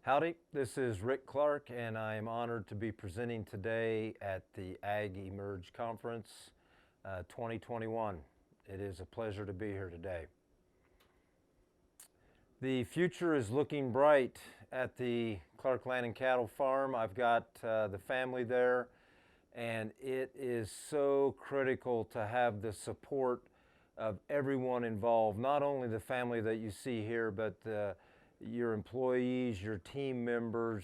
Howdy, this is Rick Clark, and I am honored to be presenting today at the AgEmerge Conference 2021. It is a pleasure to be here today. The future is looking bright at the Clark Land and Cattle Farm. I've got the family there, and it is so critical to have the support of everyone involved, not only the family that you see here, but your employees, your team members,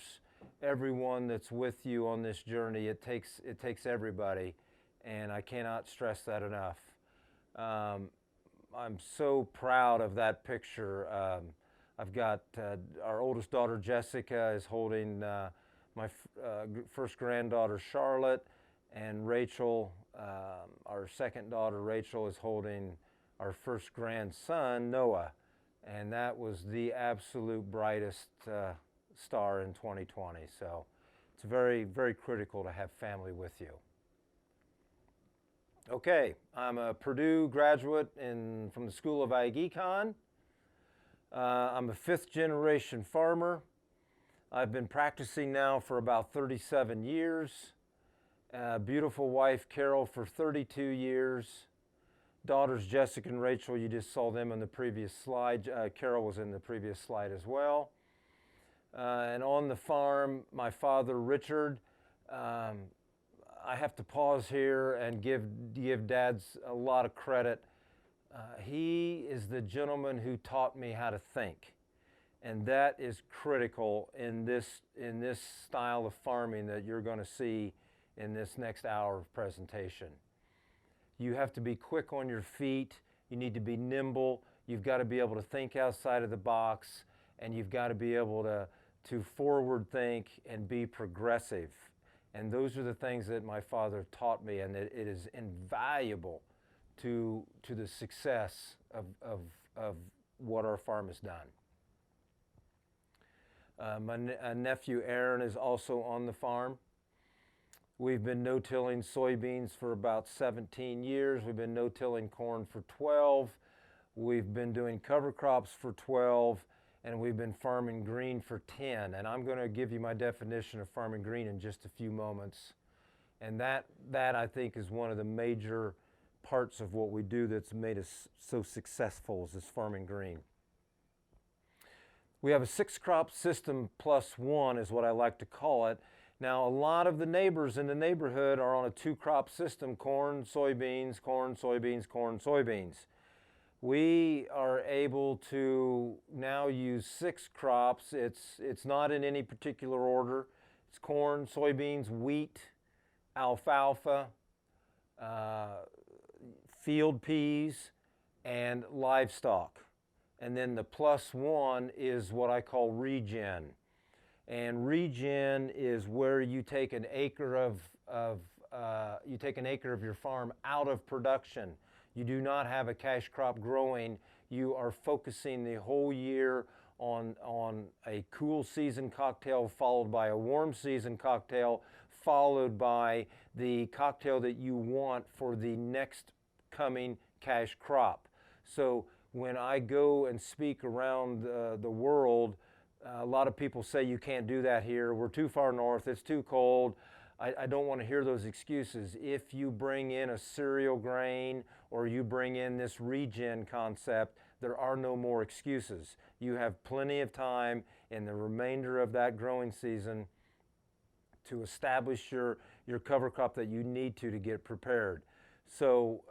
everyone that's with you on this journey. It takes everybody, and I cannot stress that enough. I'm so proud of that picture. I've got our oldest daughter Jessica is holding my first granddaughter Charlotte, and Rachel, our second daughter Rachel, is holding our first grandson Noah. And that was the absolute brightest star in 2020. So it's very, very critical to have family with you. Okay, I'm a Purdue graduate from the School of AgEcon. I'm a fifth generation farmer. I've been practicing now for about 37 years. Beautiful wife Carol for 32 years. Daughters Jessica and Rachel, you just saw them in the previous slide. Carol was in the previous slide as well. And on the farm, my father Richard. I have to pause here and give Dads a lot of credit. He is the gentleman who taught me how to think, and that is critical in this style of farming that you're going to see in this next hour of presentation. You have to be quick on your feet. You need to be nimble. You've got to be able to think outside of the box, and you've got to be able to forward think and be progressive. And those are the things that my father taught me, and it is invaluable to the success of what our farm has done. My nephew Aaron is also on the farm. We've been no-tilling soybeans for about 17 years. We've been no-tilling corn for 12. We've been doing cover crops for 12, and we've been farming green for 10. And I'm going to give you my definition of farming green in just a few moments. And that I think is one of the major parts of what we do that's made us so successful, is this farming green. We have a 6-crop system plus one is what I like to call it. Now, a lot of the neighbors in the neighborhood are on a 2-crop system: corn, soybeans, corn, soybeans, corn, soybeans. We are able to now use 6 crops. It's not in any particular order. It's corn, soybeans, wheat, alfalfa, field peas, and livestock. And then the plus one is what I call regen. And regen is where you take an acre of your farm out of production. You do not have a cash crop growing. You are focusing the whole year on a cool season cocktail, followed by a warm season cocktail, followed by the cocktail that you want for the next coming cash crop. So when I go and speak around the world, a lot of people say you can't do that here. We're too far north. It's too cold. I don't want to hear those excuses. If you bring in a cereal grain or you bring in this regen concept, there are no more excuses. You have plenty of time in the remainder of that growing season to establish your cover crop that you need to get prepared. So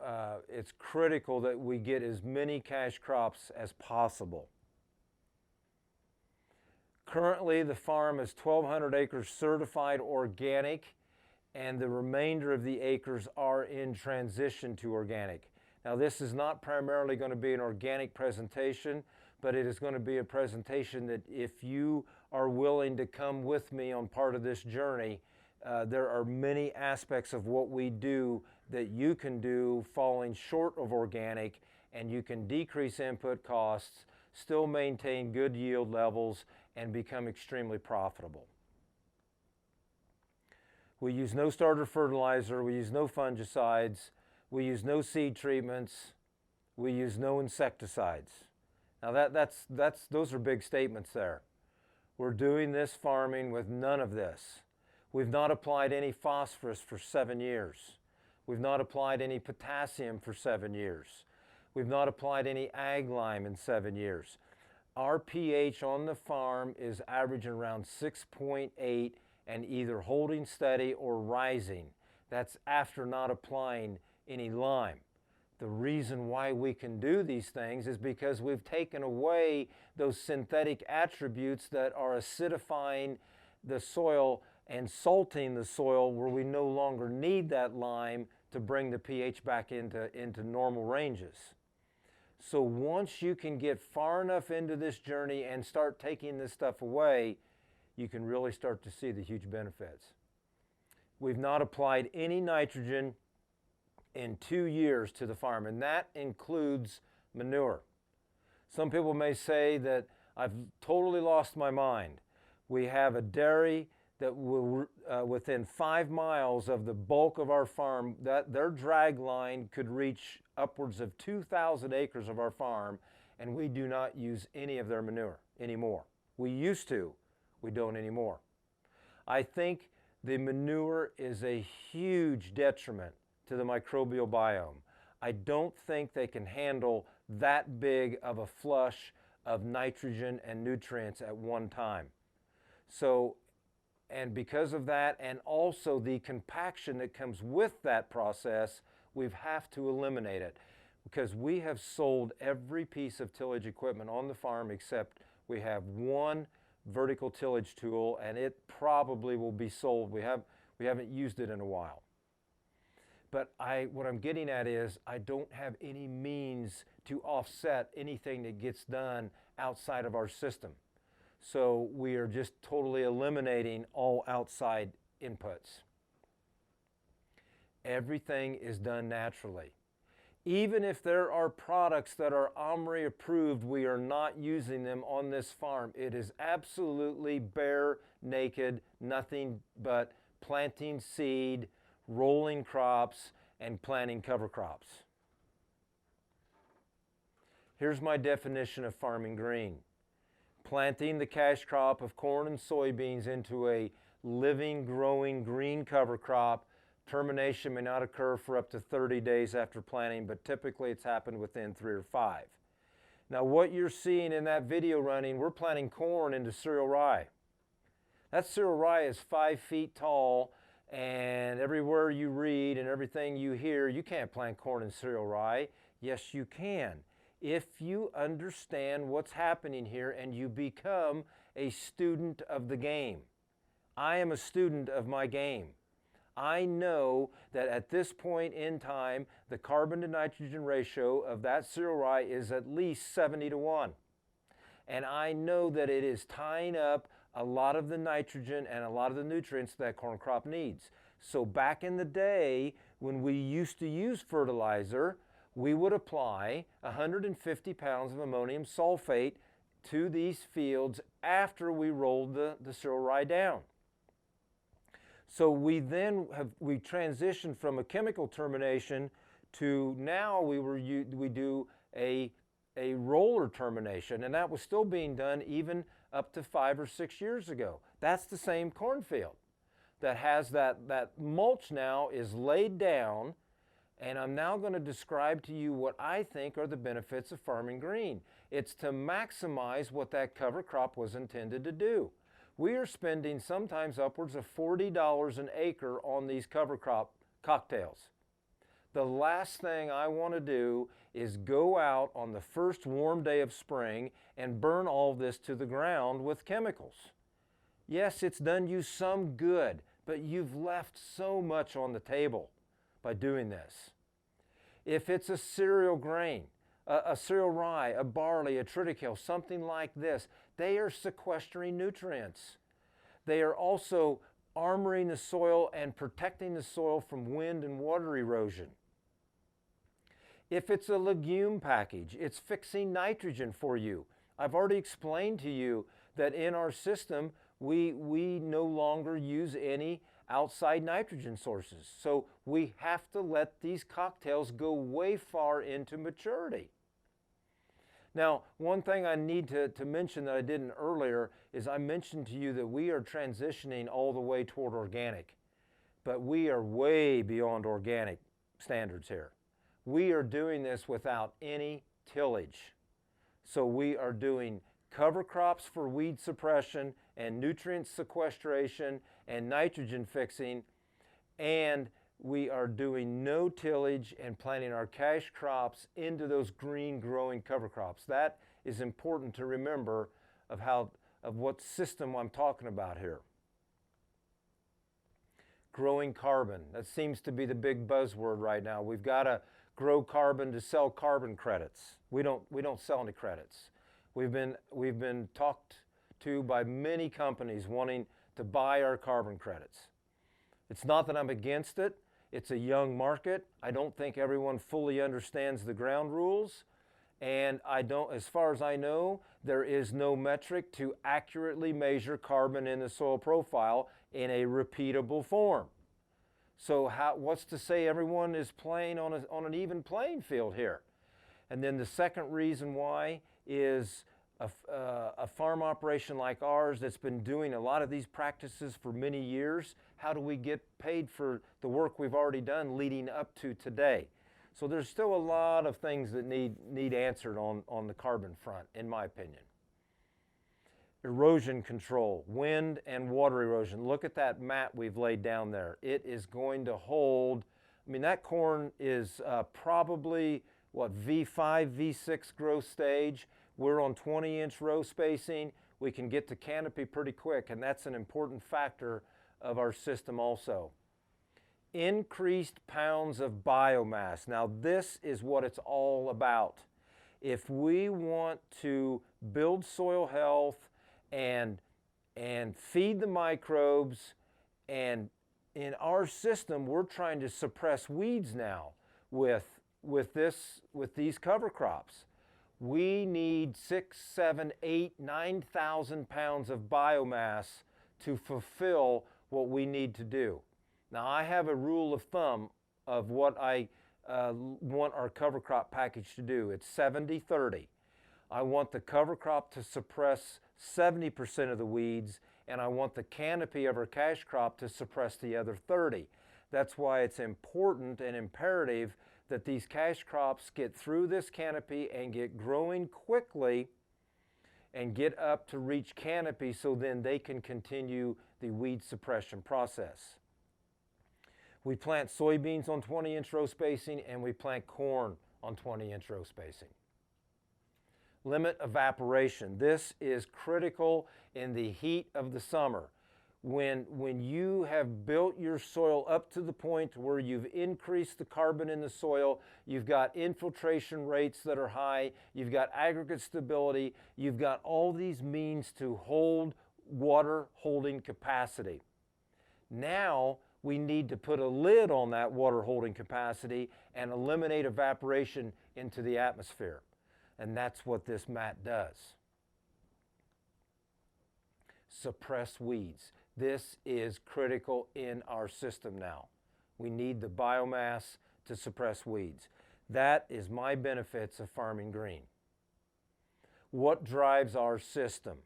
it's critical that we get as many cash crops as possible. Currently, the farm is 1,200 acres certified organic, and the remainder of the acres are in transition to organic. Now, this is not primarily going to be an organic presentation, but it is going to be a presentation that if you are willing to come with me on part of this journey, there are many aspects of what we do that you can do falling short of organic, and you can decrease input costs, still maintain good yield levels, and become extremely profitable. We use no starter fertilizer, we use no fungicides, we use no seed treatments, we use no insecticides. Now those are big statements there. We're doing this farming with none of this. We've not applied any phosphorus for 7 years. We've not applied any potassium for 7 years. We've not applied any ag lime in 7 years. Our pH on the farm is averaging around 6.8 and either holding steady or rising. That's after not applying any lime. The reason why we can do these things is because we've taken away those synthetic attributes that are acidifying the soil and salting the soil, where we no longer need that lime to bring the pH back into normal ranges. So once you can get far enough into this journey and start taking this stuff away, you can really start to see the huge benefits. We've not applied any nitrogen in 2 years to the farm, and that includes manure. Some people may say that I've totally lost my mind. We have a dairy that within 5 miles of the bulk of our farm, that their drag line could reach upwards of 2,000 acres of our farm, and we do not use any of their manure anymore. We used to, we don't anymore. I think the manure is a huge detriment to the microbial biome. I don't think they can handle that big of a flush of nitrogen and nutrients at one time. So, and because of that, and also the compaction that comes with that process, we have to eliminate it, because we have sold every piece of tillage equipment on the farm except we have one vertical tillage tool, and it probably will be sold. We haven't used it in a while. But what I'm getting at is I don't have any means to offset anything that gets done outside of our system. So we are just totally eliminating all outside inputs. Everything is done naturally. Even if there are products that are OMRI approved, we are not using them on this farm. It is absolutely bare, naked, nothing but planting seed, rolling crops, and planting cover crops. Here's my definition of farming green. Planting the cash crop of corn and soybeans into a living, growing green cover crop. Termination may not occur for up to 30 days after planting, but typically it's happened within 3 or 5. Now what you're seeing in that video running, we're planting corn into cereal rye. That cereal rye is 5 feet tall, and everywhere you read and everything you hear, you can't plant corn in cereal rye. Yes, you can, if you understand what's happening here and you become a student of the game. I am a student of my game. I know that at this point in time, the carbon to nitrogen ratio of that cereal rye is at least 70-1. And I know that it is tying up a lot of the nitrogen and a lot of the nutrients that corn crop needs. So back in the day, when we used to use fertilizer, we would apply 150 pounds of ammonium sulfate to these fields after we rolled the cereal rye down. So we transitioned from a chemical termination to now we do a roller termination, and that was still being done even up to 5 or 6 years ago. That's the same cornfield that has that mulch now is laid down, and I'm now going to describe to you what I think are the benefits of farming green. It's to maximize what that cover crop was intended to do. We are spending sometimes upwards of $40 an acre on these cover crop cocktails. The last thing I want to do is go out on the first warm day of spring and burn all this to the ground with chemicals. Yes, it's done you some good, but you've left so much on the table by doing this. If it's a cereal grain, a cereal rye, a barley, a triticale, something like this, they are sequestering nutrients. They are also armoring the soil and protecting the soil from wind and water erosion. If it's a legume package, it's fixing nitrogen for you. I've already explained to you that in our system, we no longer use any outside nitrogen sources. So we have to let these cocktails go way far into maturity. Now, one thing I need to mention that I didn't earlier is I mentioned to you that we are transitioning all the way toward organic, but we are way beyond organic standards here. We are doing this without any tillage. So we are doing cover crops for weed suppression and nutrient sequestration and nitrogen fixing, and we are doing no tillage and planting our cash crops into those green growing cover crops. That is important to remember of what system I'm talking about here. Growing carbon, that seems to be the big buzzword right now. We've got to grow carbon to sell carbon credits. We don't sell any credits. We've been talked to by many companies wanting to buy our carbon credits. It's not that I'm against it. It's a young market. I don't think everyone fully understands the ground rules. And as far as I know, there is no metric to accurately measure carbon in the soil profile in a repeatable form. So what's to say everyone is playing on an even playing field here? And then the second reason why is a farm operation like ours that's been doing a lot of these practices for many years. How do we get paid for the work we've already done leading up to today? So there's still a lot of things that need answered on the carbon front, in my opinion. Erosion control, wind and water erosion. Look at that mat we've laid down there. It is going to hold, I mean, that corn is probably, V5, V6 growth stage. We're on 20-inch row spacing. We can get to canopy pretty quick, and that's an important factor of our system also. Increased pounds of biomass. Now, this is what it's all about. If we want to build soil health and feed the microbes, and in our system, we're trying to suppress weeds now with these cover crops. We need 6, 7, 8, 9,000 pounds of biomass to fulfill what we need to do. Now, I have a rule of thumb of what I want our cover crop package to do. It's 70-30. I want the cover crop to suppress 70% of the weeds, and I want the canopy of our cash crop to suppress the other 30. That's why it's important and imperative that these cash crops get through this canopy and get growing quickly and get up to reach canopy so then they can continue the weed suppression process. We plant soybeans on 20-inch row spacing, and we plant corn on 20-inch row spacing. Limit evaporation. This is critical in the heat of the summer. When you have built your soil up to the point where you've increased the carbon in the soil, you've got infiltration rates that are high, you've got aggregate stability, you've got all these means to hold water holding capacity. Now we need to put a lid on that water holding capacity and eliminate evaporation into the atmosphere. And that's what this mat does. Suppress weeds. This is critical in our system now. We need the biomass to suppress weeds. That is my benefits of farming green. What drives our system?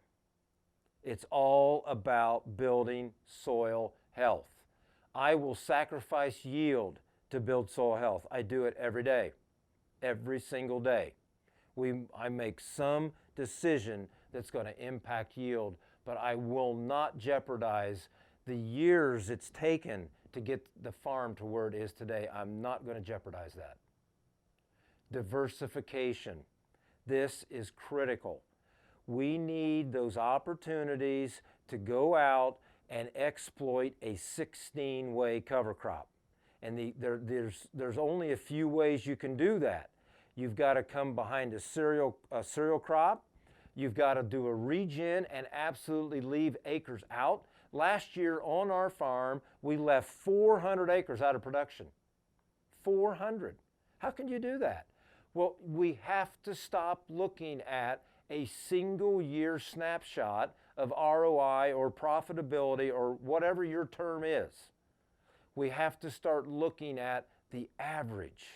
It's all about building soil health. I will sacrifice yield to build soil health. I do it every day, every single day. I make some decision that's going to impact yield, but I will not jeopardize the years it's taken to get the farm to where it is today. I'm not going to jeopardize that. Diversification. This is critical. We need those opportunities to go out and exploit a 16-way cover crop. And there's only a few ways you can do that. You've got to come behind a cereal crop. You've got to do a regen and absolutely leave acres out. Last year on our farm, we left 400 acres out of production. 400. How can you do that? Well, we have to stop looking at a single year snapshot of ROI or profitability or whatever your term is. We have to start looking at the average.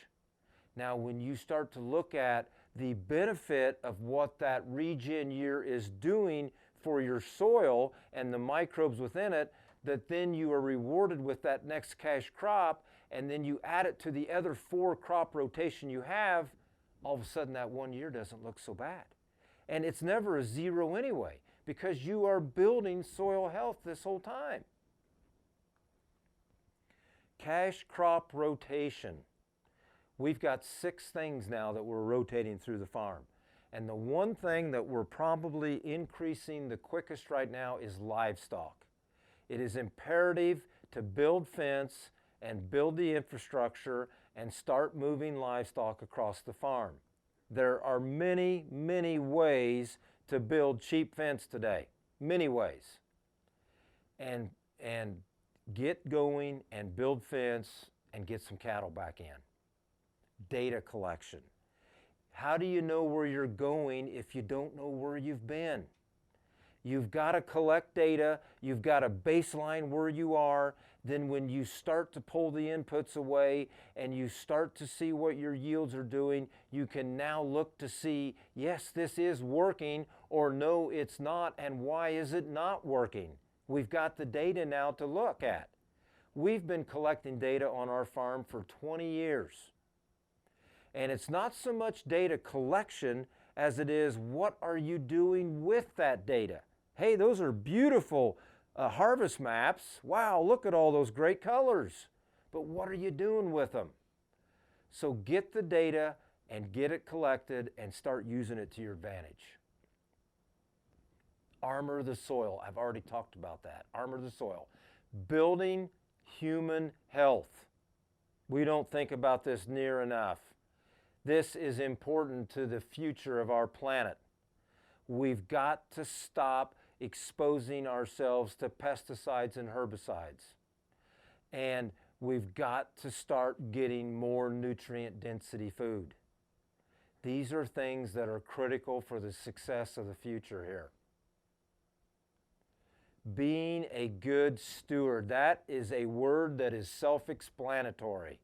Now, when you start to look at the benefit of what that regen year is doing for your soil and the microbes within it, that then you are rewarded with that next cash crop, and then you add it to the other 4 crop rotation you have, all of a sudden that 1 year doesn't look so bad. And it's never a 0 anyway, because you are building soil health this whole time. Cash crop rotation. We've got 6 things now that we're rotating through the farm. And the one thing that we're probably increasing the quickest right now is livestock. It is imperative to build fence and build the infrastructure and start moving livestock across the farm. There are many, many ways to build cheap fence today. Many ways. And get going and build fence and get some cattle back in. Data collection. How do you know where you're going if you don't know where you've been? You've got to collect data, you've got to baseline where you are, then when you start to pull the inputs away and you start to see what your yields are doing, you can now look to see, yes, this is working, or no, it's not, and why is it not working? We've got the data now to look at. We've been collecting data on our farm for 20 years. And it's not so much data collection as it is what are you doing with that data. Hey, those are beautiful harvest maps. Wow, look at all those great colors. But what are you doing with them? So get the data and get it collected and start using it to your advantage. Armor the soil. I've already talked about that. Armor the soil. Building human health. We don't think about this near enough. This is important to the future of our planet. We've got to stop exposing ourselves to pesticides and herbicides. And we've got to start getting more nutrient density food. These are things that are critical for the success of the future here. Being a good steward, that is a word that is self-explanatory.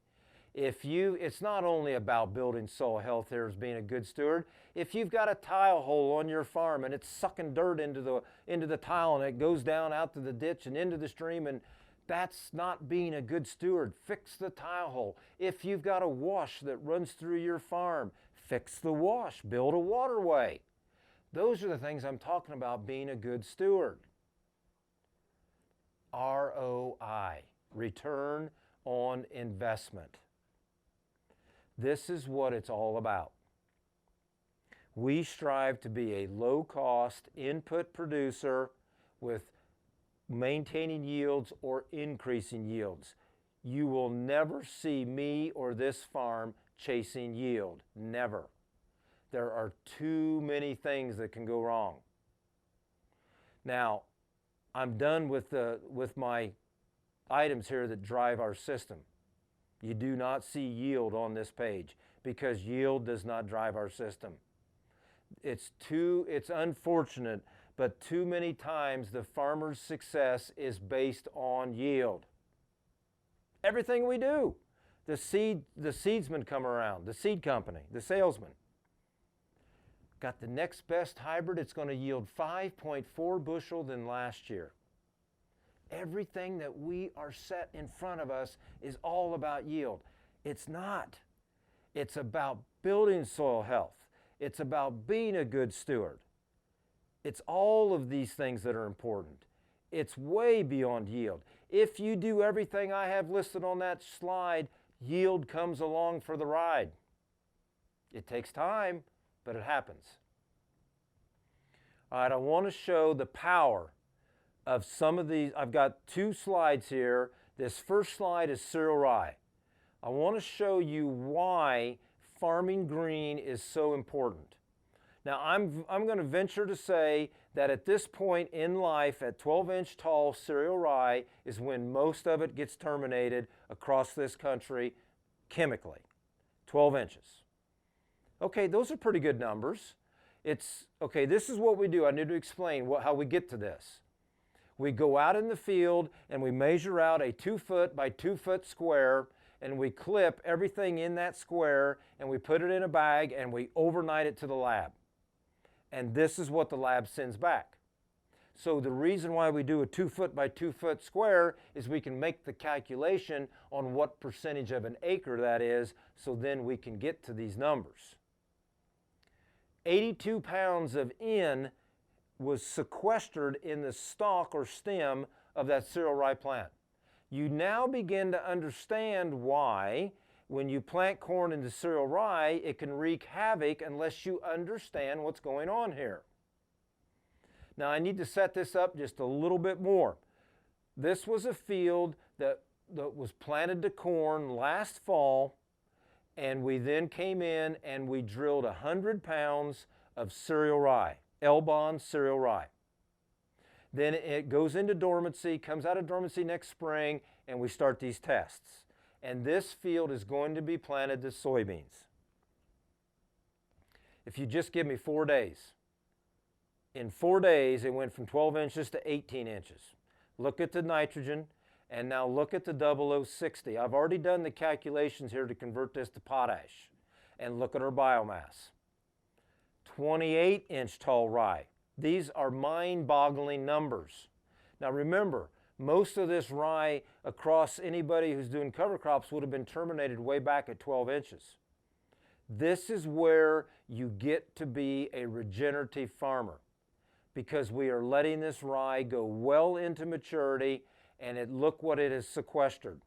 It's not only about building soil health here as being a good steward. If you've got a tile hole on your farm and it's sucking dirt into the tile and it goes down out to the ditch and into the stream, and that's not being a good steward, fix the tile hole. If you've got a wash that runs through your farm, fix the wash, build a waterway. Those are the things I'm talking about being a good steward. ROI, return on investment. This is what it's all about. We strive to be a low-cost input producer with maintaining yields or increasing yields. You will never see me or this farm chasing yield. Never. There are too many things that can go wrong. Now, I'm done with my items here that drive our system. You do not see yield on this page because yield does not drive our system. It's unfortunate, but too many times the farmer's success is based on yield. Everything we do, the seedsmen come around, the seed company, the salesman. Got the next best hybrid, it's going to yield 5.4 bushel than last year. Everything that we are set in front of us is all about yield. It's not. It's about building soil health. It's about being a good steward. It's all of these things that are important. It's way beyond yield. If you do everything I have listed on that slide, yield comes along for the ride. It takes time, but it happens. All right, I want to show the power of some of these. I've got 2 slides here. This first slide is cereal rye. I want to show you why farming green is so important. Now, I'm going to venture to say that at this point in life, at 12-inch tall cereal rye is when most of it gets terminated across this country chemically. 12 inches. Okay, those are pretty good numbers. Okay, this is what we do. I need to explain how we get to this. We go out in the field and we measure out a 2 foot by 2 foot square, and we clip everything in that square, and we put it in a bag, and we overnight it to the lab. And this is what the lab sends back. So the reason why we do a 2 foot by 2 foot square is we can make the calculation on what percentage of an acre that is, so then we can get to these numbers. 82 pounds of N was sequestered in the stalk or stem of that cereal rye plant. You now begin to understand why when you plant corn into cereal rye, it can wreak havoc unless you understand what's going on here. Now I need to set this up just a little bit more. This was a field that was planted to corn last fall, and we then came in and we drilled 100 pounds of cereal rye, L-bond cereal rye. Then it goes into dormancy, comes out of dormancy next spring, and we start these tests. And this field is going to be planted to soybeans. If you just give me 4 days, in 4 days, it went from 12 inches to 18 inches. Look at the nitrogen, and now look at the 0060. I've already done the calculations here to convert this to potash. And look at our biomass. 28-inch tall rye. These are mind-boggling numbers. Now remember, most of this rye across anybody who's doing cover crops would have been terminated way back at 12 inches. This is where you get to be a regenerative farmer, because we are letting this rye go well into maturity, and look what it has sequestered.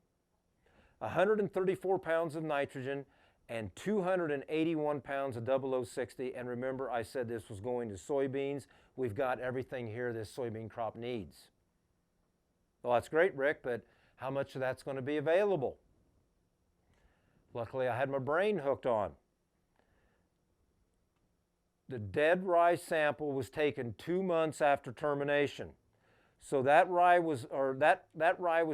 134 pounds of nitrogen and 281 pounds of 0060, and remember I said this was going to soybeans. We've got everything here this soybean crop needs. Well, that's great, Rick, but how much of that's going to be available? Luckily, I had my brain hooked on. The dead rye sample was taken 2 months after termination. So that rye was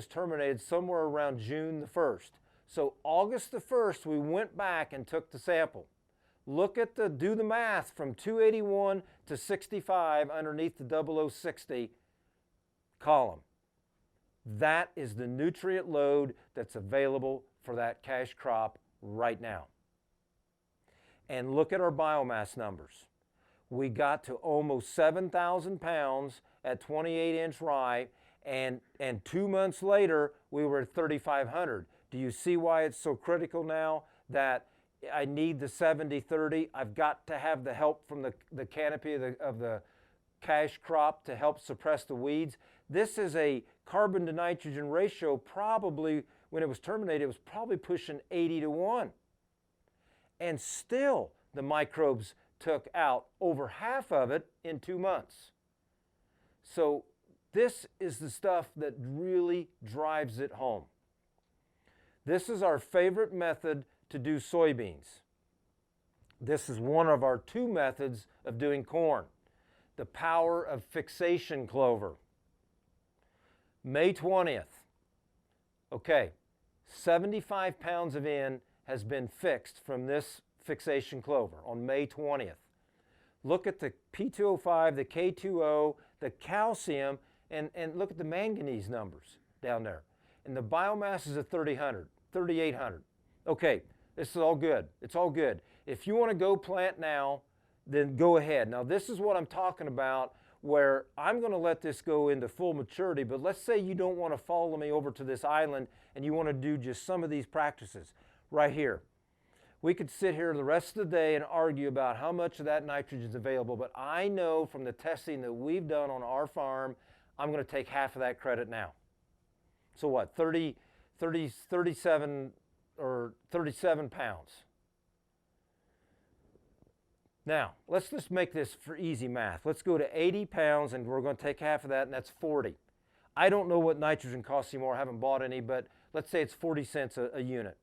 terminated somewhere around June the 1st. So August the 1st, we went back and took the sample. Look at do the math from 281 to 65 underneath the 0060 column. That is the nutrient load that's available for that cash crop right now. And look at our biomass numbers. We got to almost 7,000 pounds at 28-inch rye, and 2 months later, we were at 3,500. Do you see why it's so critical now that I need the 70-30? I've got to have the help from the canopy of the cash crop to help suppress the weeds. This is a carbon to nitrogen ratio, probably, when it was terminated, it was probably pushing 80-1. And still, the microbes took out over half of it in 2 months. So this is the stuff that really drives it home. This is our favorite method to do soybeans. This is one of our 2 methods of doing corn. The power of fixation clover. May 20th. Okay, 75 pounds of N has been fixed from this fixation clover on May 20th. Look at the P2O5, the K2O, the calcium, and look at the manganese numbers down there. And the biomass is at 3,800. Okay, this is all good. It's all good. If you want to go plant now, then go ahead. Now this is what I'm talking about, where I'm going to let this go into full maturity, but let's say you don't want to follow me over to this island and you want to do just some of these practices right here. We could sit here the rest of the day and argue about how much of that nitrogen is available, but I know from the testing that we've done on our farm, I'm going to take half of that credit now. So what, 37 pounds. Now, let's just make this for easy math. Let's go to 80 pounds, and we're going to take half of that, and that's 40. I don't know what nitrogen costs anymore. I haven't bought any, but let's say it's 40 cents a unit.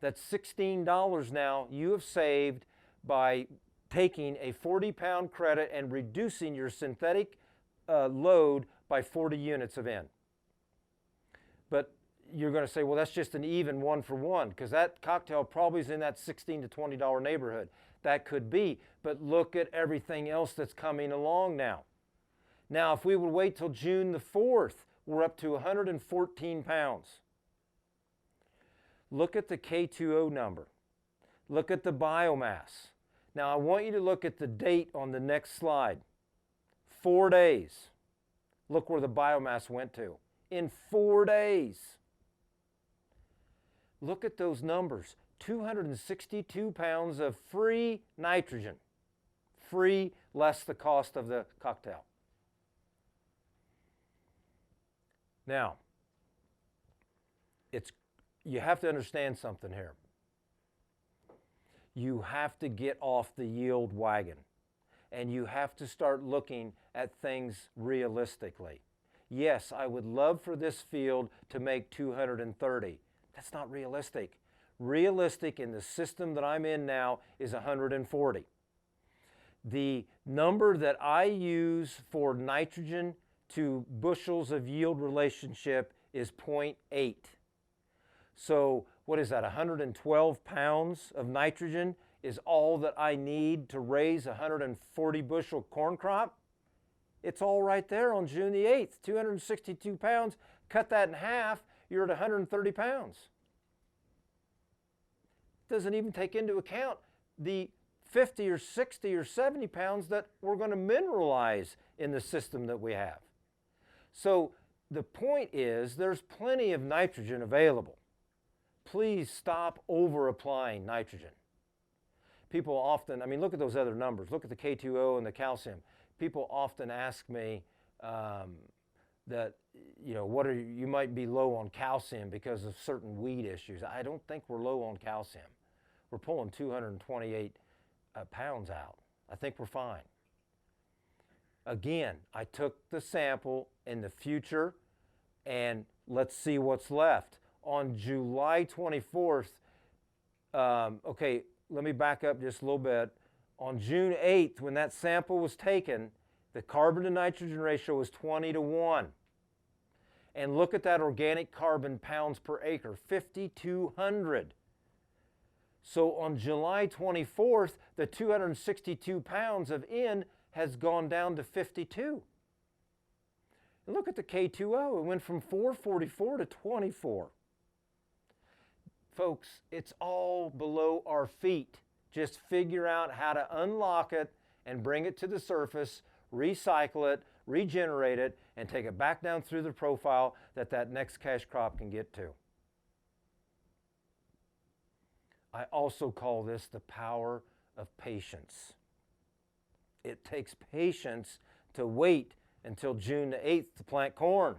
That's $16 now you have saved by taking a 40-pound credit and reducing your synthetic load by 40 units of N. But you're going to say, well, that's just an even 1-for-1, because that cocktail probably is in that $16 to $20 neighborhood. That could be, but look at everything else that's coming along now. Now, if we would wait till June the 4th, we're up to 114 pounds. Look at the K2O number. Look at the biomass. Now I want you to look at the date on the next slide. 4 days. Look where the biomass went to. In 4 days. Look at those numbers. 262 pounds of free nitrogen. Free, less the cost of the cocktail. Now, you have to understand something here. You have to get off the yield wagon, and you have to start looking at things realistically. Yes, I would love for this field to make 230. That's not realistic. Realistic in the system that I'm in now is 140. The number that I use for nitrogen to bushels of yield relationship is 0.8. So what is that, 112 pounds of nitrogen is all that I need to raise a 140 bushel corn crop? It's all right there on June the 8th, 262 pounds. Cut that in half, you're at 130 pounds. Doesn't even take into account the 50 or 60 or 70 pounds that we're going to mineralize in the system that we have. So the point is there's plenty of nitrogen available. Please stop over applying nitrogen. People often, look at those other numbers. Look at the K2O and the calcium. People often ask me that, you might be low on calcium because of certain weed issues. I don't think we're low on calcium. We're pulling 228 pounds out. I think we're fine. Again, I took the sample in the future, and let's see what's left. On July 24th, okay, let me back up just a little bit. On June 8th, when that sample was taken, the carbon to nitrogen ratio was 20:1. And look at that organic carbon pounds per acre, 5,200. So on July 24th, the 262 pounds of N has gone down to 52. And look at the K2O, it went from 444 to 24. Folks, it's all below our feet. Just figure out how to unlock it and bring it to the surface, recycle it, regenerate it, and take it back down through the profile that next cash crop can get to. I also call this the power of patience. It takes patience to wait until June the 8th to plant corn.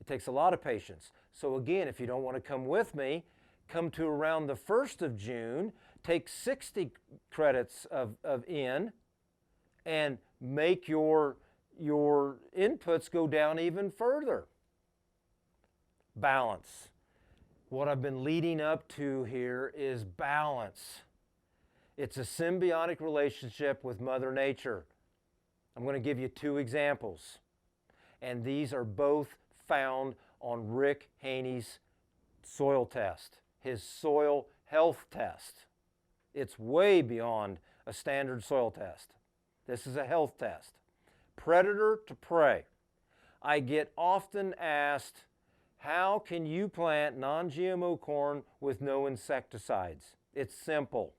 It takes a lot of patience. So again, if you don't want to come with me, come to around the 1st of June, take 60 credits of N, and make your inputs go down even further. Balance. What I've been leading up to here is balance. It's a symbiotic relationship with Mother Nature. I'm going to give you 2 examples. And these are both found on Rick Haney's soil test, his soil health test. It's way beyond a standard soil test. This is a health test. Predator to prey. I get often asked, how can you plant non-GMO corn with no insecticides? It's simple.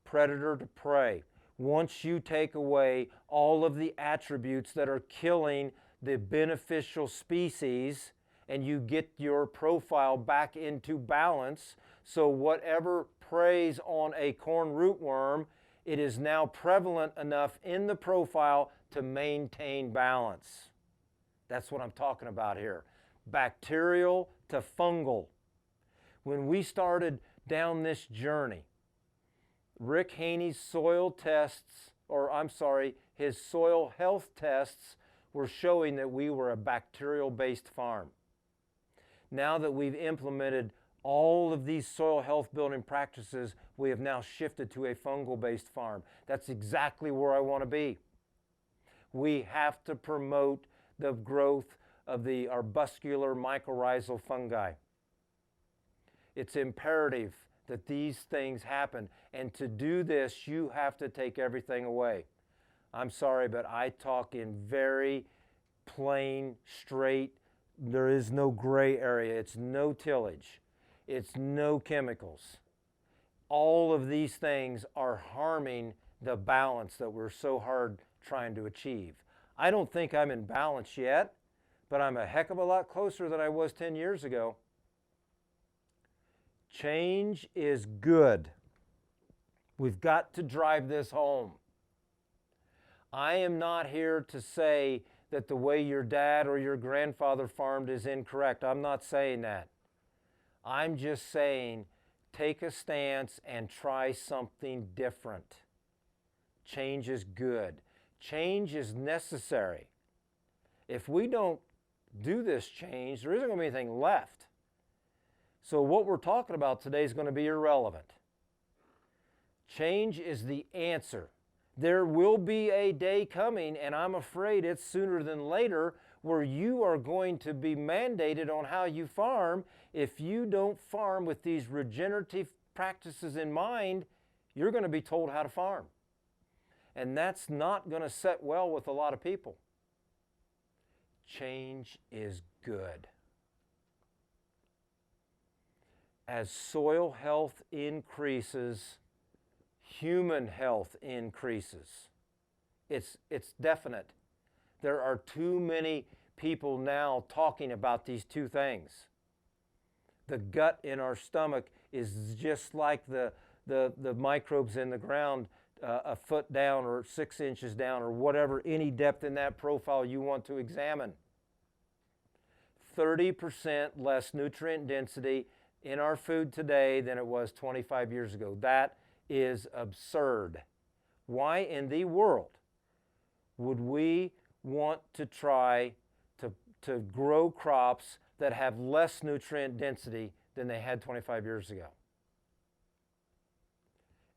Predator to prey. Once you take away all of the attributes that are killing the beneficial species and you get your profile back into balance, so whatever preys on a corn rootworm, it is now prevalent enough in the profile to maintain balance. That's what I'm talking about here. Bacterial to fungal. When we started down this journey, Rick Haney's soil tests, his soil health tests were showing that we were a bacterial-based farm. Now that we've implemented all of these soil health building practices, we have now shifted to a fungal-based farm. That's exactly where I want to be. We have to promote the growth of the arbuscular mycorrhizal fungi. It's imperative that these things happen. And to do this, you have to take everything away. I'm sorry, but I talk in very plain, straight, there is no gray area. It's no tillage. it's no chemicals. All of these things are harming the balance that we're so hard trying to achieve. I don't think I'm in balance yet, but I'm a heck of a lot closer than I was 10 years ago. Change is good. We've got to drive this home. I am not here to say that the way your dad or your grandfather farmed is incorrect. I'm not saying that. I'm just saying take a stance and try something different. Change is good. Change is necessary. If we don't do this change, there isn't going to be anything left. So what we're talking about today is going to be irrelevant. Change is the answer. There will be a day coming, and I'm afraid it's sooner than later, where you are going to be mandated on how you farm. If you don't farm with these regenerative practices in mind, you're going to be told how to farm. And that's not going to set well with a lot of people. Change is good. As soil health increases, human health increases. It's definite. There are too many people now talking about these two things. The gut in our stomach is just like the microbes in the ground, a foot down or 6 inches down or whatever, any depth in that profile you want to examine. 30% less nutrient density in our food today than it was 25 years ago. That is absurd. Why in the world would we want to try to grow crops that have less nutrient density than they had 25 years ago?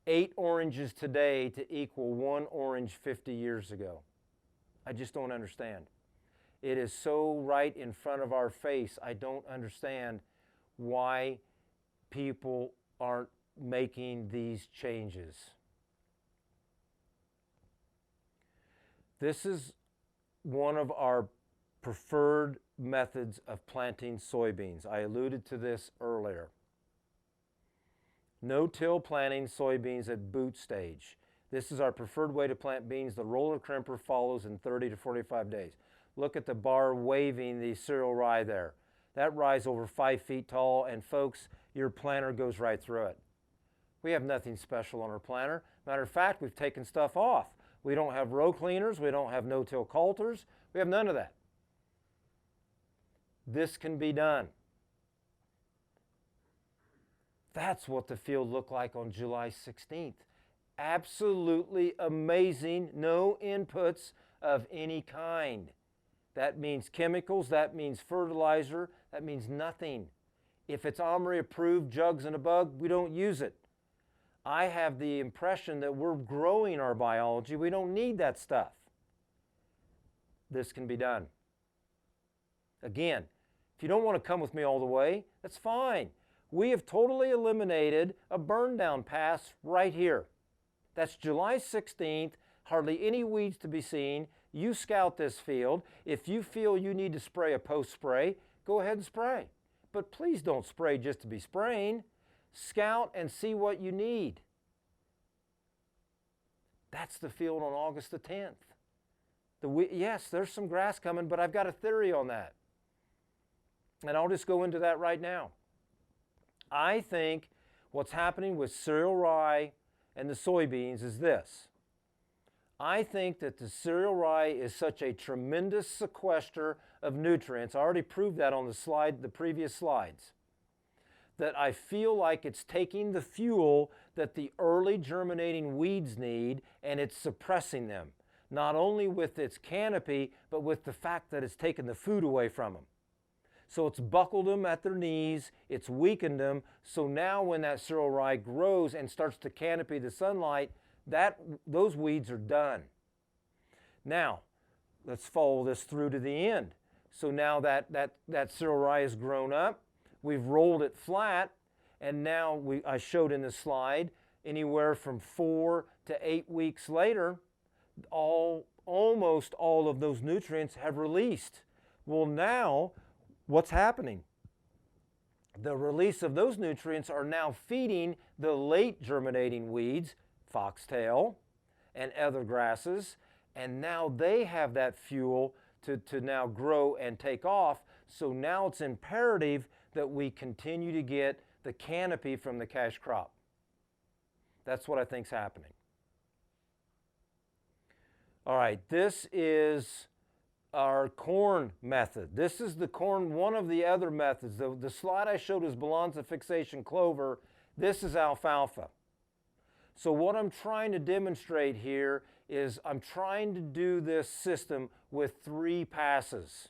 8 oranges today to equal 1 orange 50 years ago. I just don't understand. It is so right in front of our face. I don't understand why people aren't making these changes. This is one of our preferred methods of planting soybeans. I alluded to this earlier. No-till planting soybeans at boot stage. This is our preferred way to plant beans. The roller crimper follows in 30 to 45 days. Look at the bar waving the cereal rye there. That rye is over 5 feet tall, and folks, your planter goes right through it. We have nothing special on our planter. Matter of fact, we've taken stuff off. We don't have row cleaners. We don't have no-till coulters. We have none of that. This can be done. That's what the field looked like on July 16th. Absolutely amazing. No inputs of any kind. That means chemicals. That means fertilizer. That means nothing. If it's OMRI approved, jugs and a bug, we don't use it. I have the impression that we're growing our biology. We don't need that stuff. This can be done. Again, if you don't want to come with me all the way, that's fine. We have totally eliminated a burn down pass right here. That's July 16th, hardly any weeds to be seen. You scout this field. If you feel you need to spray a post-spray, go ahead and spray. But please don't spray just to be spraying. Scout and see what you need. That's the field on August the 10th. Yes, there's some grass coming, but I've got a theory on that. And I'll just go into that right now. I think what's happening with cereal rye and the soybeans is this. I think that the cereal rye is such a tremendous sequester of nutrients. I already proved that on the previous slides. That I feel like it's taking the fuel that the early germinating weeds need and it's suppressing them. Not only with its canopy, but with the fact that it's taken the food away from them. So it's buckled them at their knees, it's weakened them, so now when that cereal rye grows and starts to canopy the sunlight, those weeds are done. Now, let's follow this through to the end. So now that cereal rye has grown up, we've rolled it flat, and now I showed in the slide, anywhere from 4 to 8 weeks later, almost all of those nutrients have released. Well, now, what's happening? The release of those nutrients are now feeding the late germinating weeds, foxtail and other grasses, and now they have that fuel to now grow and take off. So now it's imperative that we continue to get the canopy from the cash crop. That's what I think's happening. All right, this is our corn method. This is the corn, one of the other methods. The slide I showed was Balanza fixation clover. This is alfalfa. So what I'm trying to demonstrate here is I'm trying to do this system with 3 passes.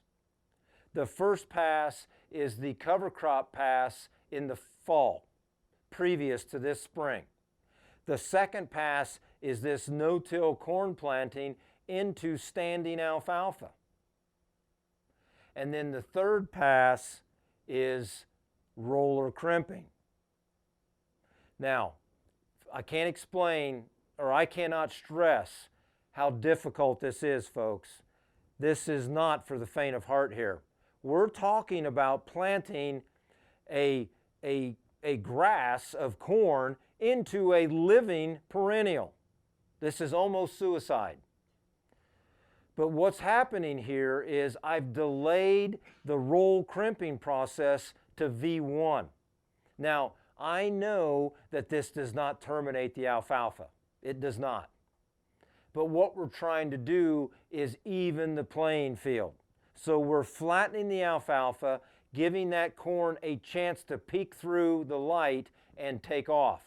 The first pass is the cover crop pass in the fall, previous to this spring. The second pass is this no-till corn planting into standing alfalfa. And then the third pass is roller crimping. Now, I can't explain, or I cannot stress how difficult this is, folks. This is not for the faint of heart here. We're talking about planting a grass of corn into a living perennial. This is almost suicide. But what's happening here is I've delayed the roll crimping process to V1. Now, I know that this does not terminate the alfalfa. It does not. But what we're trying to do is even the playing field. So we're flattening the alfalfa, giving that corn a chance to peek through the light and take off.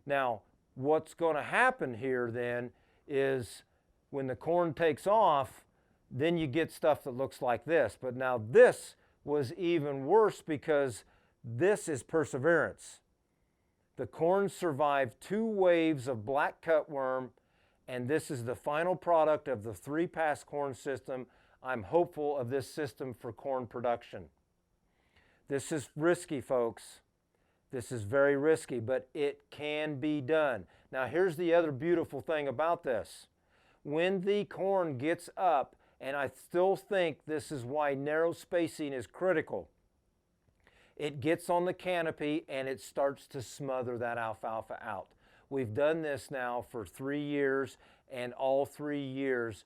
Now, what's going to happen here then is when the corn takes off, then you get stuff that looks like this. But now this was even worse because this is perseverance. The corn survived 2 waves of black cutworm, and this is the final product of the 3-pass corn system. I'm hopeful of this system for corn production. This is risky, folks. This is very risky, but it can be done. Now, here's the other beautiful thing about this. When the corn gets up, and I still think this is why narrow spacing is critical, it gets on the canopy and it starts to smother that alfalfa out. We've done this now for 3 years, and all 3 years,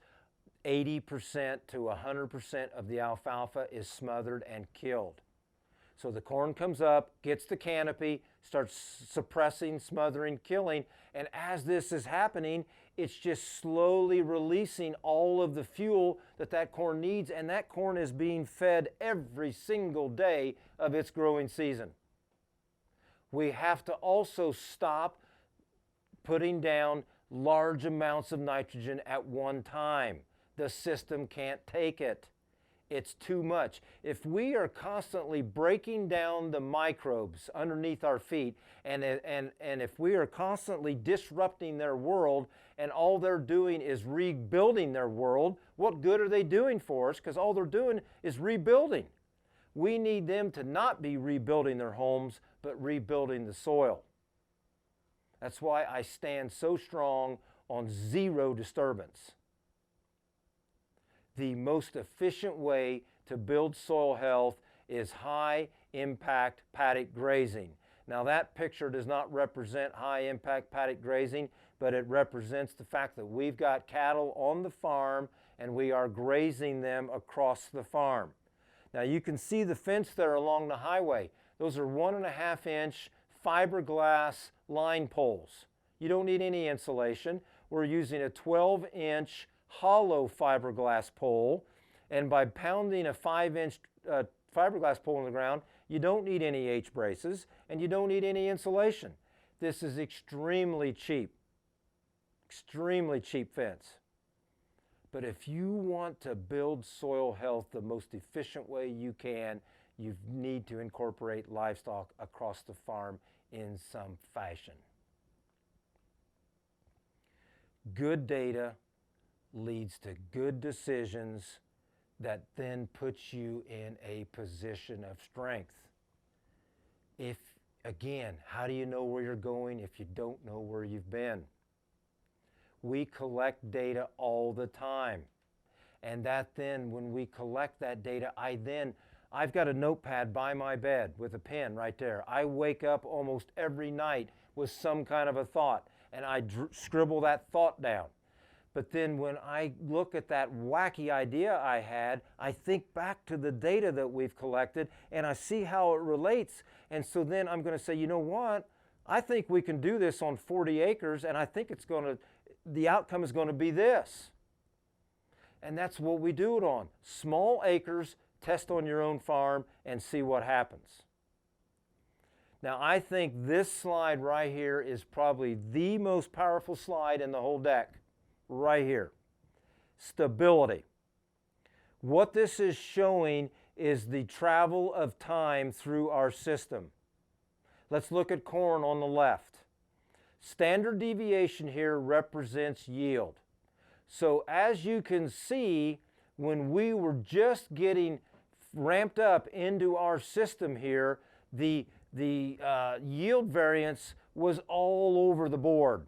80% to 100% of the alfalfa is smothered and killed. So the corn comes up, gets the canopy, starts suppressing, smothering, killing, and as this is happening, it's just slowly releasing all of the fuel that corn needs, and that corn is being fed every single day of its growing season. We have to also stop putting down large amounts of nitrogen at one time. The system can't take it. It's too much. If we are constantly breaking down the microbes underneath our feet, and if we are constantly disrupting their world, and all they're doing is rebuilding their world, what good are they doing for us? Because all they're doing is rebuilding. We need them to not be rebuilding their homes, but rebuilding the soil. That's why I stand so strong on 0 disturbance. The most efficient way to build soil health is high impact paddock grazing. Now that picture does not represent high impact paddock grazing, but it represents the fact that we've got cattle on the farm and we are grazing them across the farm. Now you can see the fence there along the highway. Those are 1.5 inch fiberglass line poles. You don't need any insulation. We're using a 12 inch hollow fiberglass pole, and by pounding a 5 inch fiberglass pole in the ground, you don't need any H braces and you don't need any insulation. This is extremely cheap fence. But if you want to build soil health the most efficient way you can, you need to incorporate livestock across the farm in some fashion. Good data leads to good decisions that then puts you in a position of strength. Again, how do you know where you're going if you don't know where you've been? We collect data all the time. And that then, when we collect that data, I then I've got a notepad by my bed with a pen right there. I wake up almost every night with some kind of a thought, and I scribble that thought down. But then when I look at that wacky idea I had, I think back to the data that we've collected, and I see how it relates. And so then I'm going to say, you know what? I think we can do this on 40 acres, and I think the outcome is going to be this. And that's what we do it on. Small acres, test on your own farm, and see what happens. Now, I think this slide right here is probably the most powerful slide in the whole deck, right here. Stability. What this is showing is the travel of time through our system. Let's look at corn on the left. Standard deviation here represents yield. So as you can see, when we were just getting ramped up into our system here, the yield variance was all over the board.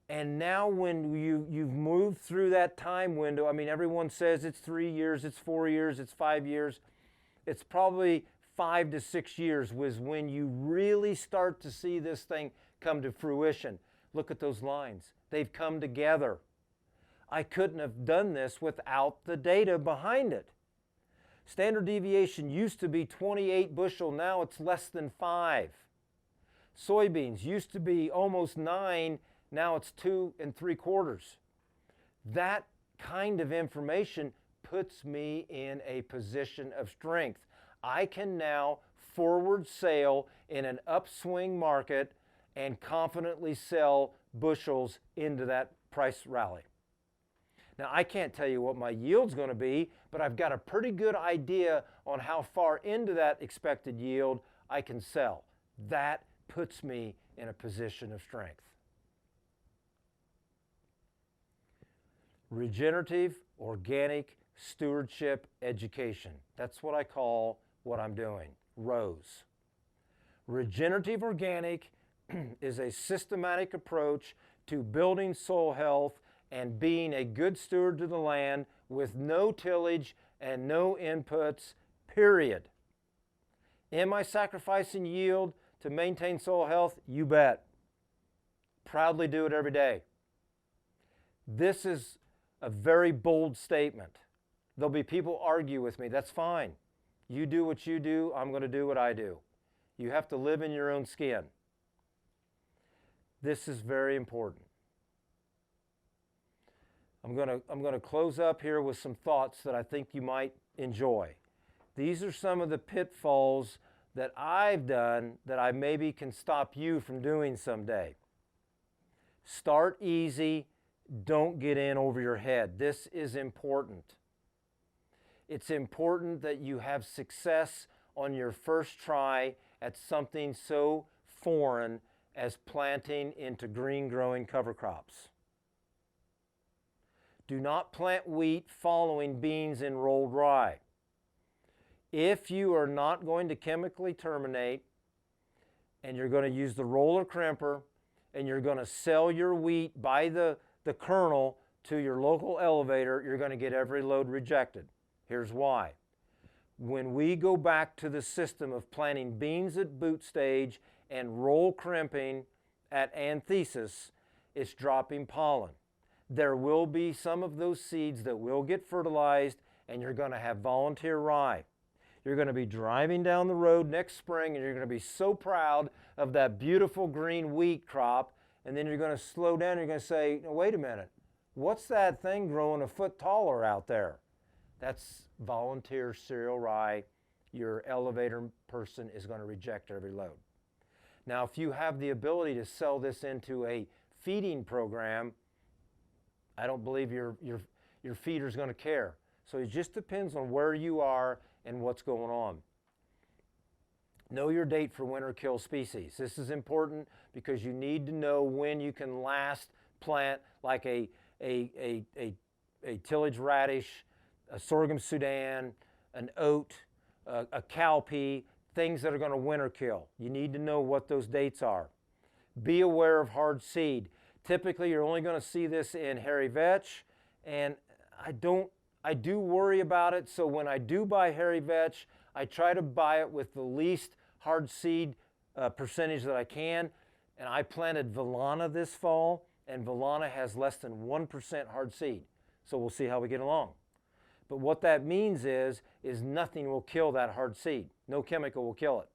And now when you've moved through that time window, I mean, everyone says it's 3 years, it's 4 years, it's 5 years. It's probably 5 to 6 years was when you really start to see this thing come to fruition. Look at those lines. They've come together. I couldn't have done this without the data behind it. Standard deviation used to be 28 bushel, now it's less than 5. Soybeans used to be almost 9, now it's 2 3/4. That kind of information puts me in a position of strength. I can now forward sail in an upswing market and confidently sell bushels into that price rally. Now, I can't tell you what my yield's going to be, but I've got a pretty good idea on how far into that expected yield I can sell. That puts me in a position of strength. Regenerative, organic, stewardship, education. That's what I call what I'm doing, ROSE. Regenerative organic is a systematic approach to building soil health and being a good steward to the land with no tillage and no inputs, period. Am I sacrificing yield to maintain soil health? You bet. Proudly do it every day. This is a very bold statement. There'll be people argue with me. That's fine. You do what you do, I'm going to do what I do. You have to live in your own skin. This is very important. I'm going to close up here with some thoughts that I think you might enjoy. These are some of the pitfalls that I've done that I maybe can stop you from doing someday. Start easy. Don't get in over your head. This is important. It's important that you have success on your first try at something so foreign as planting into green growing cover crops. Do not plant wheat following beans in rolled rye. If you are not going to chemically terminate and you're going to use the roller crimper and you're going to sell your wheat by the kernel to your local elevator, you're going to get every load rejected. Here's why. When we go back to the system of planting beans at boot stage and roll crimping at anthesis, it's dropping pollen. There will be some of those seeds that will get fertilized, and you're going to have volunteer rye. You're going to be driving down the road next spring, and you're going to be so proud of that beautiful green wheat crop, and then you're going to slow down, you're going to say, no, wait a minute, what's that thing growing a foot taller out there? That's volunteer cereal rye. Your elevator person is going to reject every load. Now, if you have the ability to sell this into a feeding program, I don't believe your feeder's going to care. So it just depends on where you are and what's going on. Know your date for winter kill species. This is important because you need to know when you can last plant like a tillage radish, a sorghum Sudan, an oat, a cowpea, things that are going to winter kill. You need to know what those dates are. Be aware of hard seed. Typically, you're only going to see this in hairy vetch, and I don't I do worry about it, so when I do buy hairy vetch, I try to buy it with the least hard seed percentage that I can. And I planted Villana this fall, and Villana has less than 1% hard seed. So we'll see how we get along. But what that means is nothing will kill that hard seed. No chemical will kill it.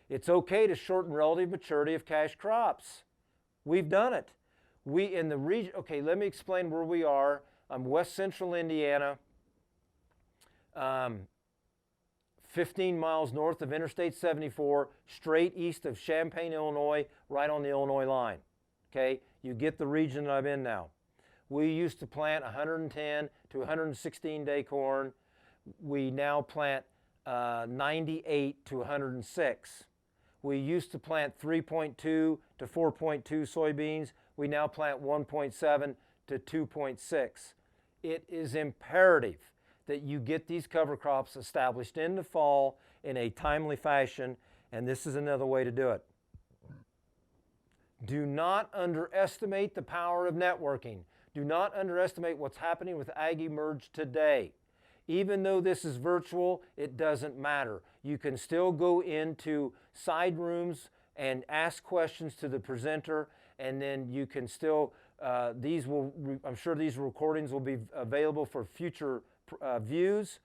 It's okay to shorten relative maturity of cash crops. We've done it. We in the region, okay, let me explain where we are. I'm west central Indiana, 15 miles north of Interstate 74, straight east of Champaign, Illinois, right on the Illinois line. Okay, you get the region that I'm in now. We used to plant 110 to 116 day corn. We now plant 98 to 106. We used to plant 3.2 to 4.2 soybeans. We now plant 1.7 to 2.6. It is imperative that you get these cover crops established in the fall in a timely fashion, and this is another way to do it. Do not underestimate the power of networking. Do not underestimate what's happening with AgEmerge today. Even though this is virtual, it doesn't matter. You can still go into side rooms and ask questions to the presenter, and then you can still, I'm sure these recordings will be available for future views.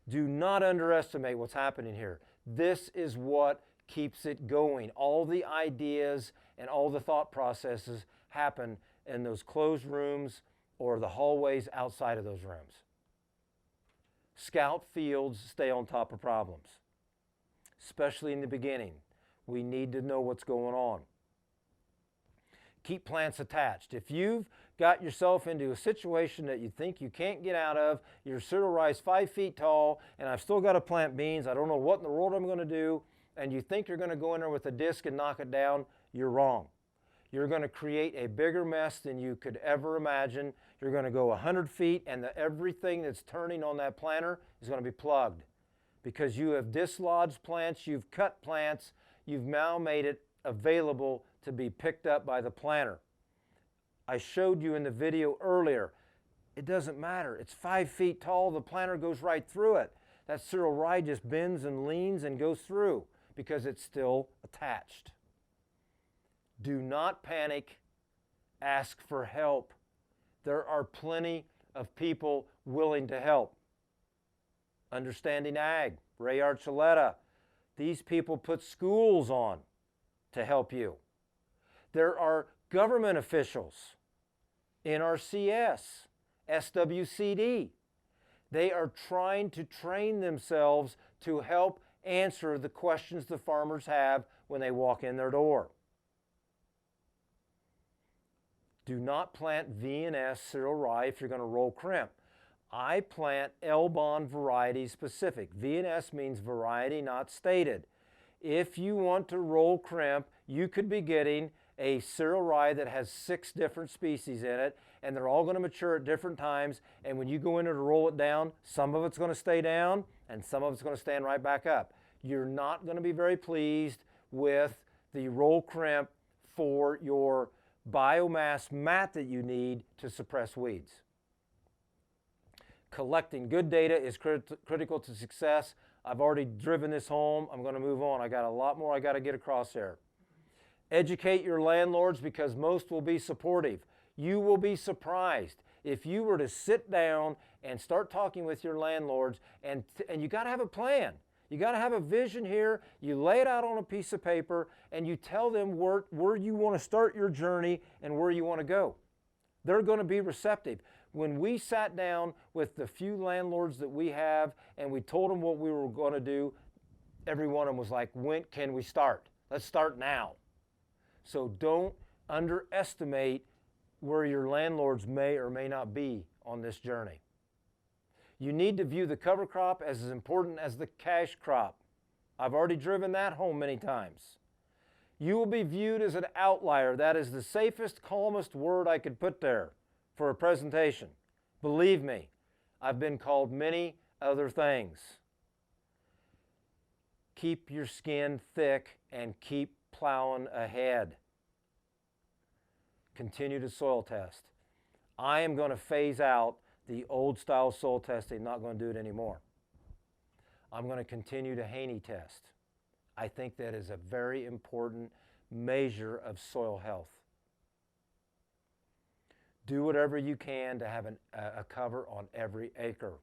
Do not underestimate what's happening here. This is what keeps it going. All the ideas and all the thought processes happen in those closed rooms or the hallways outside of those rooms. Scout fields stay on top of problems, especially in the beginning. We need to know what's going on. Keep plants attached. If you've got yourself into a situation that you think you can't get out of, your cereal rye is 5 feet tall, and I've still got to plant beans, I don't know what in the world I'm going to do, and you think you're going to go in there with a disc and knock it down, you're wrong. You're going to create a bigger mess than you could ever imagine. You're going to go 100 feet, and everything that's turning on that planter is going to be plugged because you have dislodged plants, you've cut plants, you've now made it available to be picked up by the planter. I showed you in the video earlier, it doesn't matter. It's 5 feet tall, the planter goes right through it. That cereal rye just bends and leans and goes through because it's still attached. Do not panic. Ask for help. There are plenty of people willing to help. Understanding Ag, Ray Archuleta. These people put schools on to help you. There are government officials, NRCS, SWCD. They are trying to train themselves to help answer the questions the farmers have when they walk in their door. Do not plant V&S cereal rye if you're going to roll crimp. I plant L-bond variety specific. V&S means variety not stated. If you want to roll crimp, you could be getting a cereal rye that has 6 different species in it, and they're all going to mature at different times, and when you go in there to roll it down, some of it's going to stay down, and some of it's going to stand right back up. You're not going to be very pleased with the roll crimp for your biomass mat that you need to suppress weeds. Collecting good data is critical to success. I've already driven this home. I'm going to move on. I got a lot more I got to get across there. Educate your landlords because most will be supportive. You will be surprised if you were to sit down and start talking with your landlords, and you got to have a plan. You got to have a vision here. You lay it out on a piece of paper and you tell them where you want to start your journey and where you want to go. They're going to be receptive. When we sat down with the few landlords that we have and we told them what we were going to do, every one of them was like, when can we start? Let's start now. So don't underestimate where your landlords may or may not be on this journey. You need to view the cover crop as important as the cash crop. I've already driven that home many times. You will be viewed as an outlier. That is the safest, calmest word I could put there for a presentation. Believe me, I've been called many other things. Keep your skin thick and keep plowing ahead. Continue to soil test. I am going to phase out the old style soil testing, not going to do it anymore. I'm going to continue to Haney test. I think that is a very important measure of soil health. Do whatever you can to have a cover on every acre.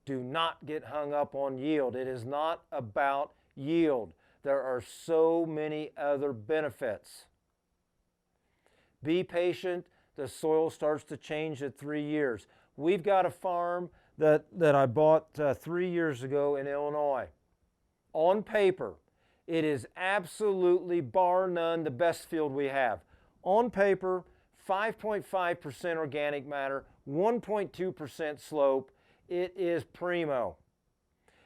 Do not get hung up on yield. It is not about yield. There are so many other benefits. Be patient. The soil starts to change at 3 years. We've got a farm that I bought 3 years ago in Illinois. On paper, it is absolutely, bar none, the best field we have. On paper, 5.5% organic matter, 1.2% slope. It is primo.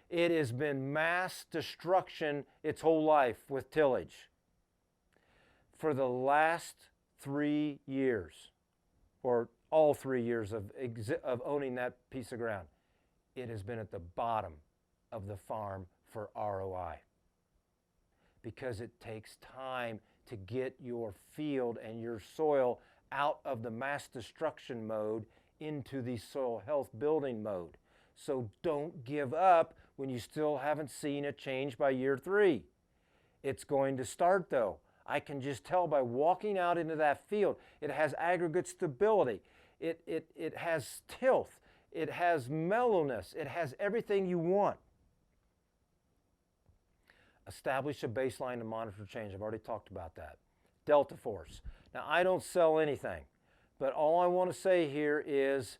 It has been mass destruction its whole life with tillage. For the last 3 years, or all 3 years of owning that piece of ground, it has been at the bottom of the farm for ROI. Because it takes time to get your field and your soil out of the mass destruction mode into the soil health building mode. So don't give up when you still haven't seen a change by year 3. It's going to start though. I can just tell by walking out into that field. It has aggregate stability. It has tilth. It has mellowness. It has everything you want. Establish a baseline to monitor change. I've already talked about that. Delta Force. Now, I don't sell anything, but all I want to say here is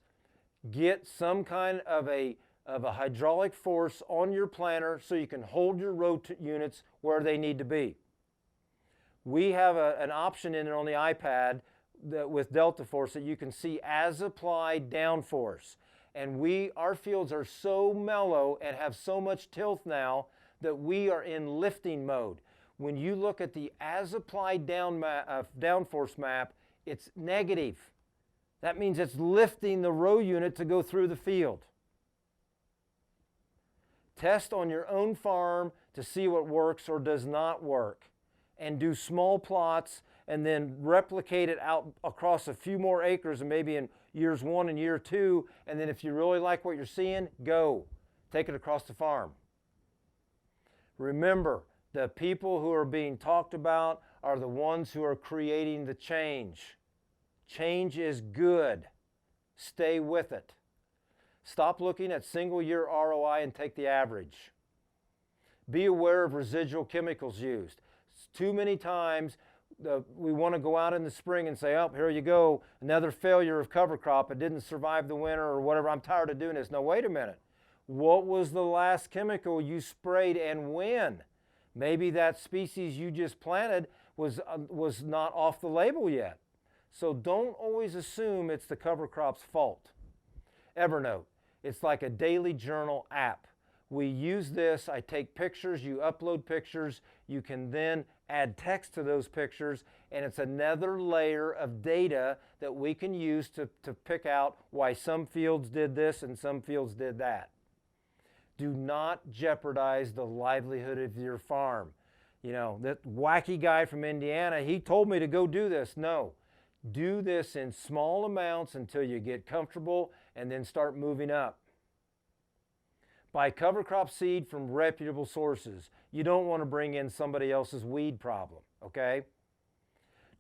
get some kind of a hydraulic force on your planter so you can hold your row units where they need to be. We have an option in there on the iPad with Delta Force that you can see as applied downforce. And our fields are so mellow and have so much tilth now that we are in lifting mode. When you look at the as applied downforce map, it's negative. That means it's lifting the row unit to go through the field. Test on your own farm to see what works or does not work, and do small plots and then replicate it out across a few more acres and maybe in years 1 and year 2, and then if you really like what you're seeing, go. Take it across the farm. Remember, the people who are being talked about are the ones who are creating the change. Change is good. Stay with it. Stop looking at single year ROI and take the average. Be aware of residual chemicals used. Too many times we want to go out in the spring and say, oh, here you go, another failure of cover crop. It didn't survive the winter or whatever. I'm tired of doing this. No, wait a minute. What was the last chemical you sprayed and when? Maybe that species you just planted was not off the label yet. So don't always assume it's the cover crop's fault. Evernote, it's like a daily journal app. We use this, I take pictures, you upload pictures, you can then add text to those pictures, and it's another layer of data that we can use to pick out why some fields did this and some fields did that. Do not jeopardize the livelihood of your farm. You know, that wacky guy from Indiana, he told me to go do this. No, do this in small amounts until you get comfortable and then start moving up. Buy cover crop seed from reputable sources. You don't want to bring in somebody else's weed problem, okay?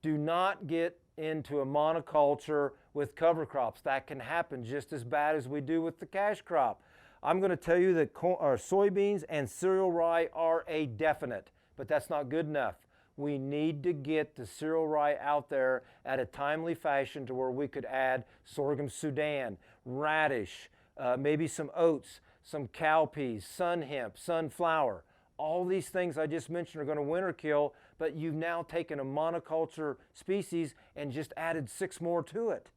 Do not get into a monoculture with cover crops. That can happen just as bad as we do with the cash crop. I'm going to tell you that soybeans and cereal rye are a definite, but that's not good enough. We need to get the cereal rye out there at a timely fashion to where we could add sorghum Sudan, radish, maybe some oats, some cowpeas, sun hemp, sunflower. All these things I just mentioned are going to winter kill, but you've now taken a monoculture species and just added 6 more to it.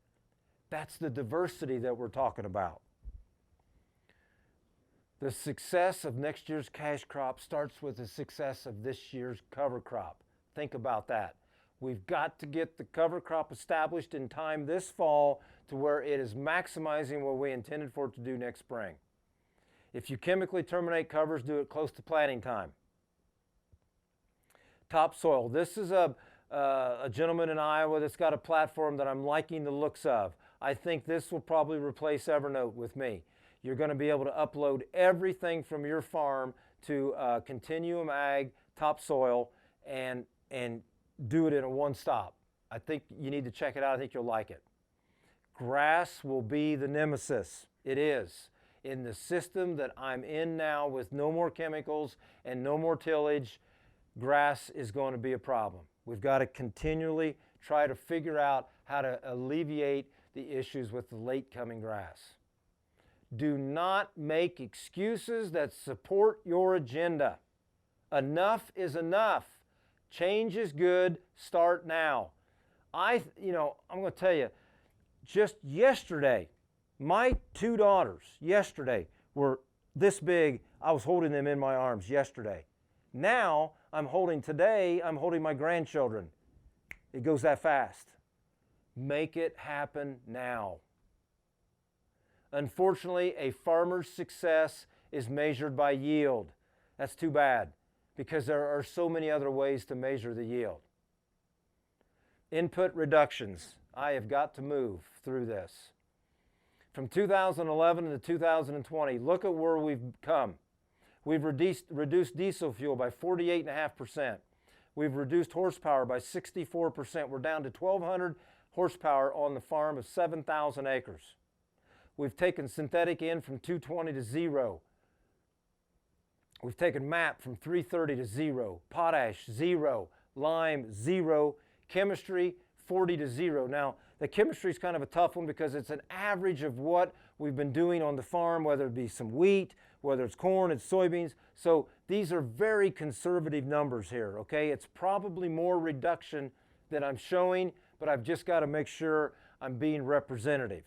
That's the diversity that we're talking about. The success of next year's cash crop starts with the success of this year's cover crop. Think about that. We've got to get the cover crop established in time this fall to where it is maximizing what we intended for it to do next spring. If you chemically terminate covers, do it close to planting time. Topsoil. This is a gentleman in Iowa that's got a platform that I'm liking the looks of. I think this will probably replace Evernote with me. You're going to be able to upload everything from your farm to Continuum Ag Topsoil and do it in a one-stop. I think you need to check it out. I think you'll like it. Grass will be the nemesis. It is. In the system that I'm in now with no more chemicals and no more tillage, grass is going to be a problem. We've got to continually try to figure out how to alleviate the issues with the late coming grass. Do not make excuses that support your agenda. Enough is enough. Change is good. Start now. I'm going to tell you, just yesterday, my two daughters yesterday were this big. I was holding them in my arms yesterday. Now I'm holding my grandchildren. It goes that fast. Make it happen now. Unfortunately, a farmer's success is measured by yield. That's too bad, because there are so many other ways to measure the yield. Input reductions. I have got to move through this. From 2011 to 2020, look at where we've come. We've reduced diesel fuel by 48.5%. We've reduced horsepower by 64%. We're down to 1,200 horsepower on the farm of 7,000 acres. We've taken synthetic in from 220 to 0. We've taken MAP from 330 to 0. Potash, 0. Lime, 0. Chemistry, 40 to 0. Now, the chemistry is kind of a tough one because it's an average of what we've been doing on the farm, whether it be some wheat, whether it's corn, it's soybeans. So these are very conservative numbers here, okay? It's probably more reduction than I'm showing, but I've just got to make sure I'm being representative.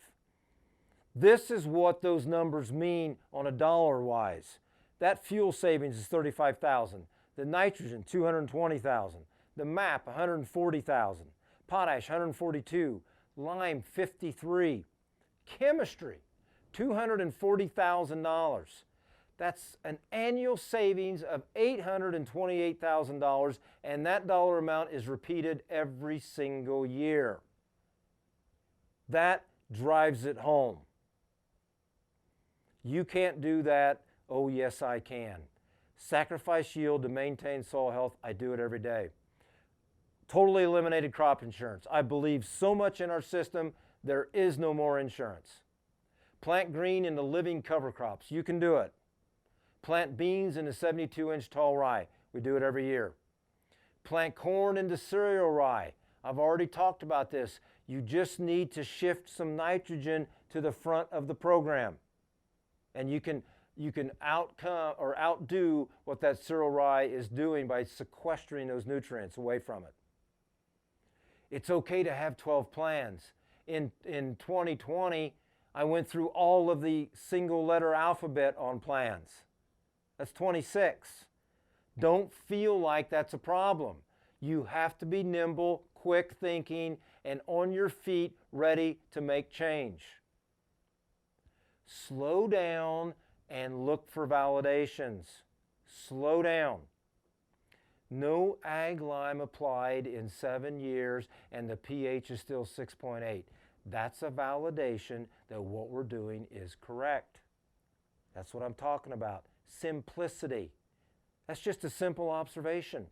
This is what those numbers mean on a dollar-wise. That fuel savings is $35,000. The nitrogen, $220,000. The MAP, $140,000. Potash, $142,000. Lime, $53,000. Chemistry, $240,000. That's an annual savings of $828,000, and that dollar amount is repeated every single year. That drives it home. You can't do that. Oh, yes, I can. Sacrifice yield to maintain soil health. I do it every day. Totally eliminated crop insurance. I believe so much in our system, there is no more insurance. Plant green into living cover crops. You can do it. Plant beans into 72-inch tall rye. We do it every year. Plant corn into cereal rye. I've already talked about this. You just need to shift some nitrogen to the front of the program. And you can outdo what that cereal rye is doing by sequestering those nutrients away from it. It's okay to have 12 plans. In 2020, I went through all of the single letter alphabet on plans. That's 26. Don't feel like that's a problem. You have to be nimble, quick thinking, and on your feet, ready to make change. Slow down and look for validations. Slow down. No ag lime applied in 7 years and the pH is still 6.8. That's a validation that what we're doing is correct. That's what I'm talking about. Simplicity. That's just a simple observation.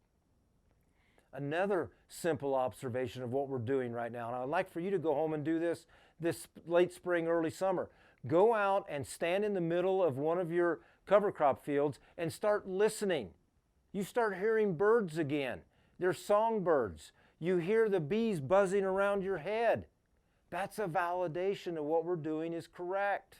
Another simple observation of what we're doing right now, and I'd like for you to go home and do this late spring, early summer. Go out and stand in the middle of one of your cover crop fields and start listening. You start hearing birds again. They're songbirds. You hear the bees buzzing around your head. That's a validation of what we're doing is correct.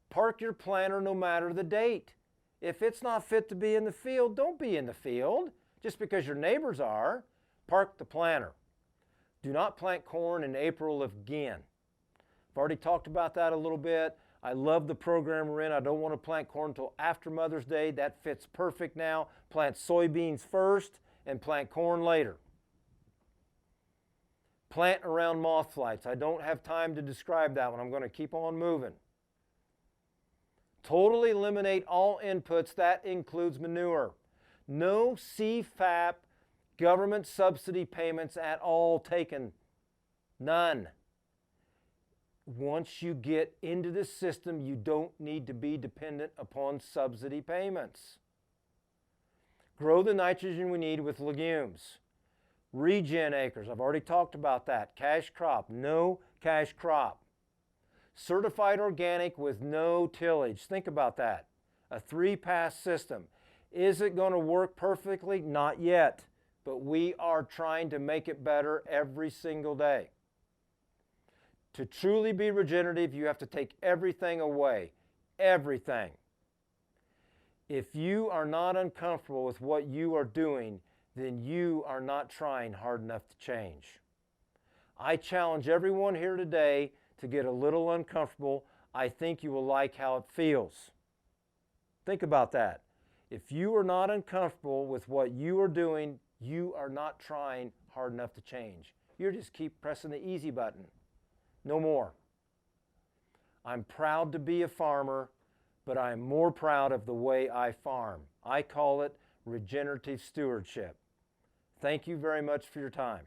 Park your planter no matter the date. If it's not fit to be in the field, don't be in the field. Just because your neighbors are, park the planter. Do not plant corn in April again. I've already talked about that a little bit. I love the program we're in. I don't want to plant corn until after Mother's Day. That fits perfect now. Plant soybeans first and plant corn later. Plant around moth flights. I don't have time to describe that one. I'm going to keep on moving. Totally eliminate all inputs. That includes manure. No CFAP government subsidy payments at all taken. None. once you get into the system, you don't need to be dependent upon subsidy payments. Grow the nitrogen we need with legumes. Regen acres, I've already talked about that. Cash crop, no cash crop. Certified organic with no tillage. Think about that. A 3-pass system. Is it going to work perfectly? Not yet, but we are trying to make it better every single day. To truly be regenerative, you have to take everything away. Everything. If you are not uncomfortable with what you are doing, then you are not trying hard enough to change. I challenge everyone here today to get a little uncomfortable. I think you will like how it feels. Think about that. If you are not uncomfortable with what you are doing, you are not trying hard enough to change. You just keep pressing the easy button. No more. I'm proud to be a farmer, but I'm more proud of the way I farm. I call it regenerative stewardship. Thank you very much for your time.